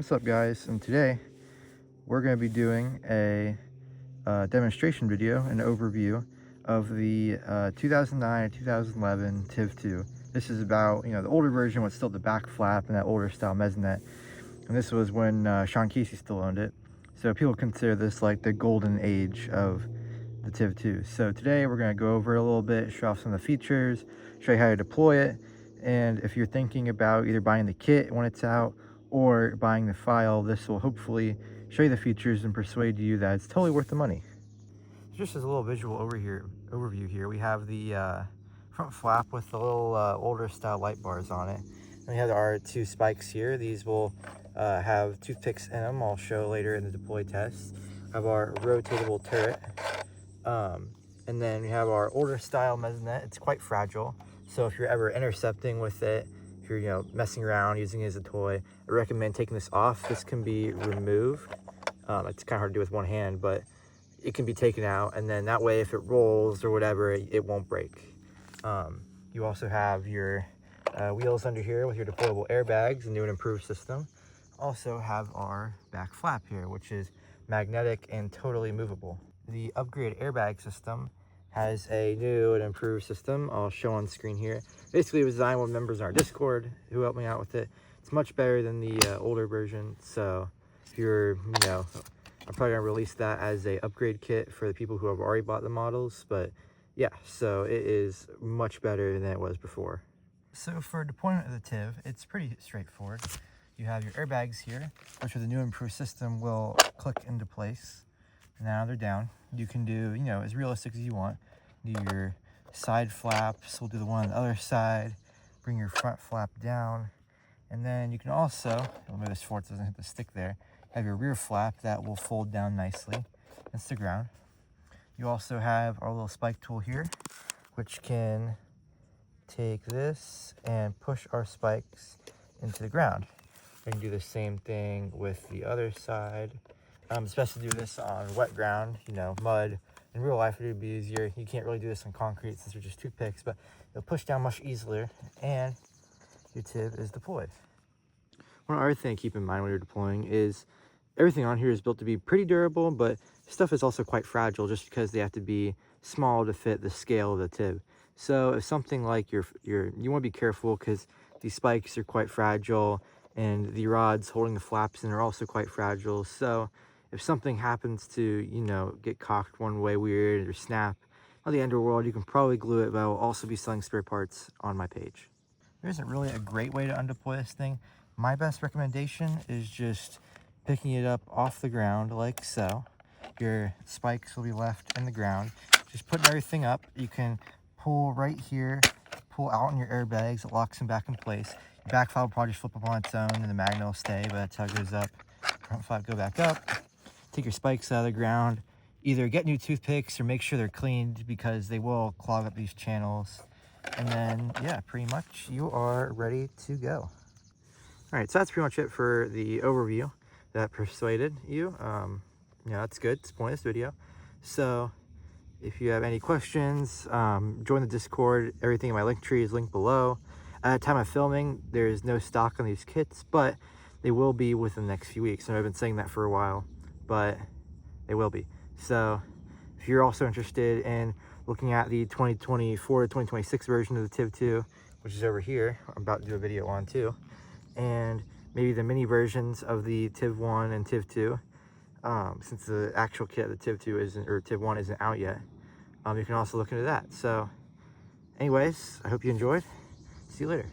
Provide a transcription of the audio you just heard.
What's up, guys? And today we're going to be doing a demonstration video, an overview of the 2009 and 2011 TIV2. This is about, the older version with still the back flap and that older style mezzanette. And this was when Sean Casey still owned it. So people consider this like the golden age of the TIV2. So today we're going to go over it a little bit, show off some of the features, show you how to deploy it. And if you're thinking about either buying the kit when it's out or buying the file, this will hopefully show you the features and persuade you that it's totally worth the money. Just as a little visual overview here, we have the front flap with the little older style light bars on it. And we have our two spikes here. These will have toothpicks in them. I'll show later in the deploy test. Have our rotatable turret. And then we have our older style mezzanette. It's quite fragile. So if you're ever intercepting with it, if you're messing around using it as a toy, I recommend taking this off. This can be removed. It's kind of hard to do with one hand, but it can be taken out, and then that way if it rolls or whatever, it won't break. You also have your wheels under here with your deployable airbags, a new and improved system. Also have our back flap here, which is magnetic and totally movable. The upgraded airbag system has a new and improved system. I'll show on screen here. Basically, it was designed with members in our Discord who helped me out with it. It's much better than the older version. So if you're, I'm probably gonna release that as a upgrade kit for the people who have already bought the models. But yeah, so it is much better than it was before. So for deployment of the TIV, it's pretty straightforward. You have your airbags here, which with the new improved system will click into place. Now they're down. You can do, as realistic as you want. Do your side flaps. We'll do the one on the other side. Bring your front flap down. And then you can also, I'll move this forward so it doesn't hit the stick there, have your rear flap that will fold down nicely against the ground. You also have our little spike tool here, which can take this and push our spikes into the ground. You can do the same thing with the other side. Especially do this on wet ground, mud. In real life, it would be easier. You can't really do this on concrete since they're just toothpicks, but it'll push down much easier, and your TIV is deployed. One other thing to keep in mind when you're deploying is everything on here is built to be pretty durable, but stuff is also quite fragile just because they have to be small to fit the scale of the TIV. So if something like you want to be careful because these spikes are quite fragile, and the rods holding the flaps in are also quite fragile. So if something happens to, get cocked one way weird or snap on the underworld, you can probably glue it, but I will also be selling spare parts on my page. There isn't really a great way to undeploy this thing. My best recommendation is just picking it up off the ground like so. Your spikes will be left in the ground. Just putting everything up. You can pull right here, pull out on your airbags. It locks them back in place. Your back flap will probably just flip up on its own and the magnet will stay, but that's how it goes up. Front flap go back up. Take your spikes out of the ground. Either get new toothpicks or make sure they're cleaned because they will clog up these channels. And then, yeah, pretty much you are ready to go. All right, so that's pretty much it for the overview that persuaded you. That's good. It's the point of this video. So if you have any questions, join the Discord. Everything in my link tree is linked below. At the time of filming, there is no stock on these kits, but they will be within the next few weeks. And I've been saying that for a while, but they will be. So if you're also interested in looking at the 2024 to 2026 version of the TIV2, which is over here, I'm about to do a video on too, and maybe the mini versions of the TIV1 and TIV2, since the actual kit of the TIV2 or TIV1 isn't out yet, you can also look into that. So anyways, I hope you enjoyed. See you later.